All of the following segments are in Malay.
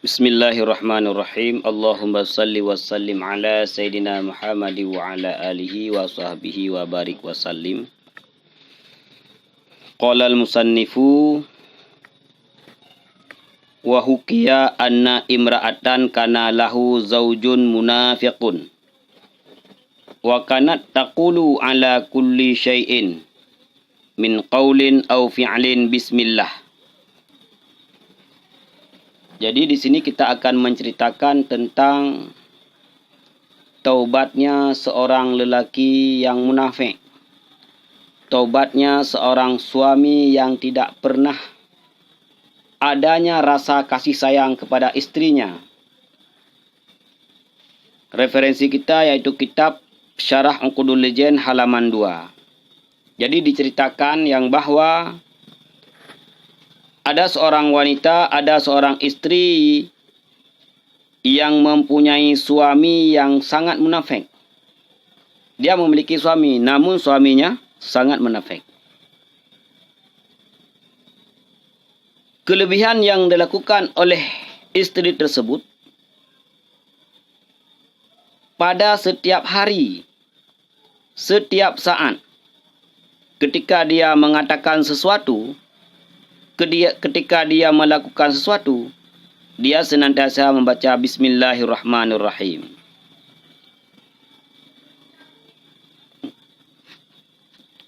Bismillahirrahmanirrahim. Allahumma salli wa sallim ala Sayyidina Muhammad wa ala alihi wa sahbihi wa barik wa sallim. Qala al-musannifu wa hukiya anna imra'atan kana lahu zawjun munafiqun wa kanat taqulu ala kulli syai'in min qawlin aw fi'lin bismillah. Jadi di sini kita akan menceritakan tentang taubatnya seorang lelaki yang munafik. Taubatnya seorang suami yang tidak pernah adanya rasa kasih sayang kepada istrinya. Referensi kita yaitu kitab Syarah Uqudul Lijan halaman 2. Jadi diceritakan yang bahwa ada seorang wanita, ada seorang istri yang mempunyai suami yang sangat munafik. Dia memiliki suami, namun suaminya sangat munafik. Kelebihan yang dilakukan oleh istri tersebut pada setiap hari, setiap saat, ketika dia mengatakan sesuatu, ketika dia melakukan sesuatu, dia senantiasa membaca Bismillahirrahmanirrahim.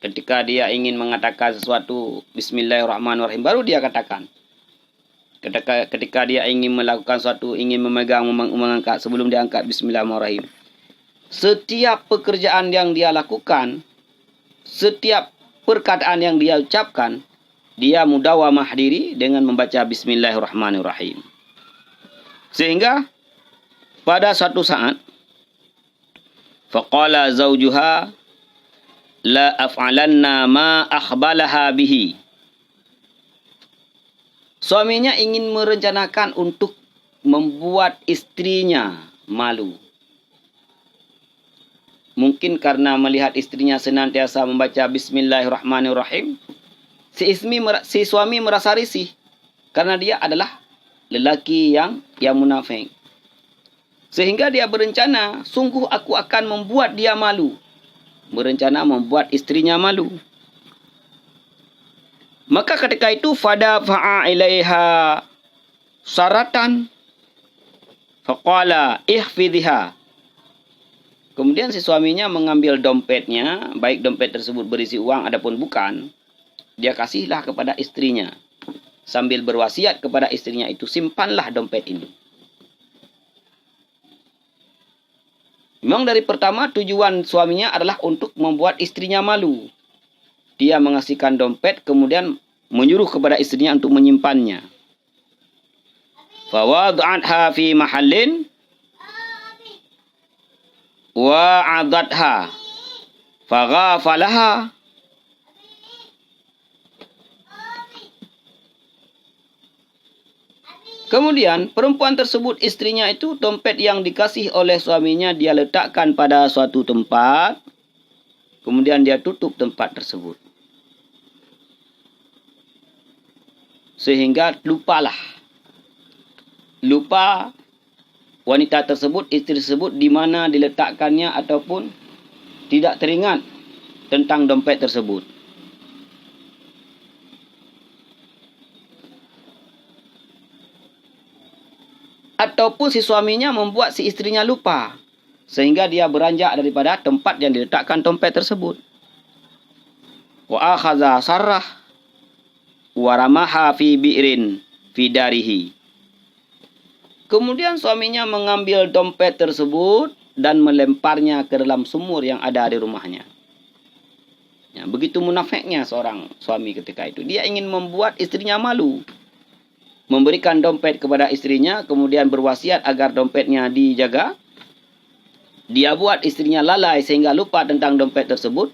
Ketika dia ingin mengatakan sesuatu, Bismillahirrahmanirrahim, baru dia katakan. Ketika dia ingin melakukan sesuatu, ingin memegang, mengangkat, sebelum dia angkat Bismillahirrahmanirrahim. Setiap pekerjaan yang dia lakukan, setiap perkataan yang dia ucapkan, dia mudawamah diri dengan membaca Bismillahirrahmanirrahim. Sehingga pada suatu saat, faqala zawjuha la af'alanna ma akhbalaha bihi. Suaminya ingin merencanakan untuk membuat istrinya malu. Mungkin karena melihat istrinya senantiasa membaca Bismillahirrahmanirrahim, si suami merasa risih karena dia adalah lelaki yang munafik. Sehingga dia berencana, sungguh aku akan membuat dia malu. Berencana membuat istrinya malu. Maka ketika itu fadafa'a ilaiha saratan faqala ihfidhiha. Kemudian si suaminya mengambil dompetnya, baik dompet tersebut berisi uang adapun bukan, dia kasihlah kepada istrinya. Sambil berwasiat kepada istrinya itu, simpanlah dompet ini. Memang dari pertama tujuan suaminya adalah untuk membuat istrinya malu. Dia mengasihkan dompet, kemudian menyuruh kepada istrinya untuk menyimpannya. Fawad'atha fi mahallin wa'adatha faghafalaha. Kemudian perempuan tersebut, istrinya itu, dompet yang dikasih oleh suaminya dia letakkan pada suatu tempat. Kemudian dia tutup tempat tersebut. Sehingga lupa wanita tersebut, istri tersebut, di mana diletakkannya ataupun tidak teringat tentang dompet tersebut. Ataupun si suaminya membuat si istrinya lupa, sehingga dia beranjak daripada tempat yang diletakkan dompet tersebut. Wa akhadha sarrah wa ramaha fi bi'rin fi darihi. Kemudian suaminya mengambil dompet tersebut dan melemparnya ke dalam sumur yang ada di rumahnya. Ya, begitu munafiknya seorang suami ketika itu. Dia ingin membuat istrinya malu. Memberikan dompet kepada istrinya, kemudian berwasiat agar dompetnya dijaga. Dia buat istrinya lalai sehingga lupa tentang dompet tersebut.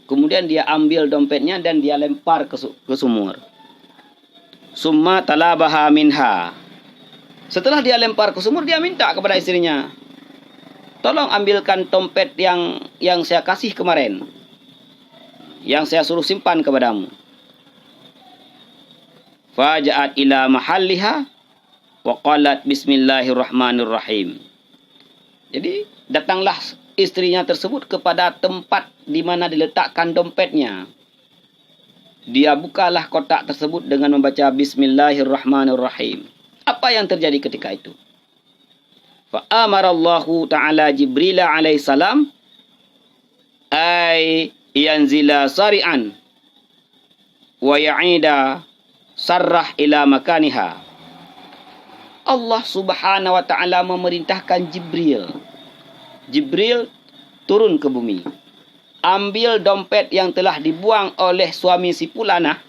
Kemudian dia ambil dompetnya dan dia lempar ke sumur. Summa talabaha minha. Setelah dia lempar ke sumur, dia minta kepada istrinya, tolong ambilkan dompet yang saya kasih kemarin, yang saya suruh simpan kepadamu. Faja'at ila mahalliha wa qalat bismillahirrahmanirrahim. Jadi datanglah istrinya tersebut kepada tempat di mana diletakkan dompetnya. Dia bukalah kotak tersebut dengan membaca bismillahirrahmanirrahim. Apa yang terjadi ketika itu? Fa amarallahu ta'ala Jibril alaihissalam ay yanzila sari'an wa ya'ida sarrah ila makaniha. Allah subhanahu wa ta'ala memerintahkan Jibril. Jibril turun ke bumi. Ambil dompet yang telah dibuang oleh suami si Fulanah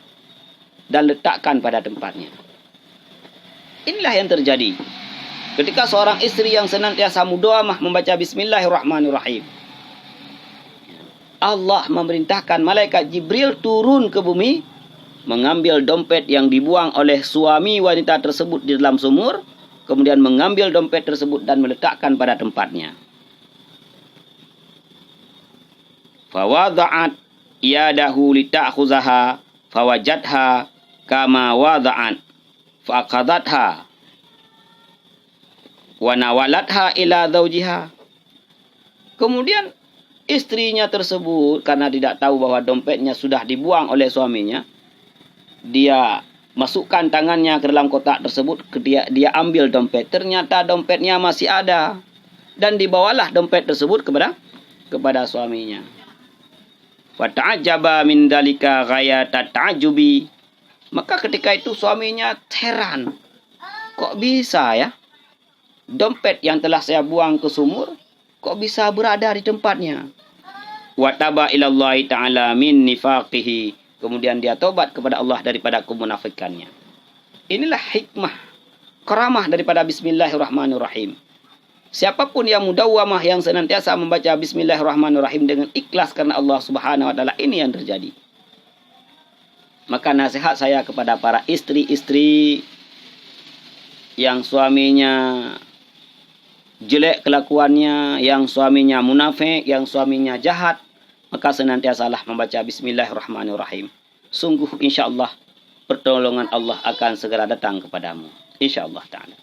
dan letakkan pada tempatnya. Inilah yang terjadi ketika seorang istri yang senantiasa mudawamah membaca bismillahirrahmanirrahim. Allah memerintahkan malaikat Jibril turun ke bumi, mengambil dompet yang dibuang oleh suami wanita tersebut di dalam sumur, kemudian mengambil dompet tersebut dan meletakkan pada tempatnya. Fawada'at yadahu lita'khuzaha fawajadha kama wada'at faqadatha wa nawalatha ila zawjiha. Kemudian istrinya tersebut karena tidak tahu bahwa dompetnya sudah dibuang oleh suaminya, dia masukkan tangannya ke dalam kotak tersebut, dia ambil dompet. Ternyata dompetnya masih ada dan dibawalah dompet tersebut kepada suaminya. Wa ta'ajjaba min dalika ghayata ta'ajjubi. Maka ketika itu suaminya heran. Kok bisa ya? Dompet yang telah saya buang ke sumur kok bisa berada di tempatnya? Wa taba ilallahi ta'ala min nifaqihi. Kemudian dia tobat kepada Allah daripada kemunafikannya. Inilah hikmah, karamah daripada bismillahirrahmanirrahim. Siapapun yang mudawwamah, yang senantiasa membaca bismillahirrahmanirrahim dengan ikhlas karena Allah subhanahu wa ta'ala, ini yang terjadi. Maka nasihat saya kepada para istri-istri yang suaminya jelek kelakuannya, yang suaminya munafik, yang suaminya jahat, maka senantiasalah membaca bismillahirrahmanirrahim. Sungguh insyaAllah pertolongan Allah akan segera datang kepadamu. InsyaAllah ta'ala.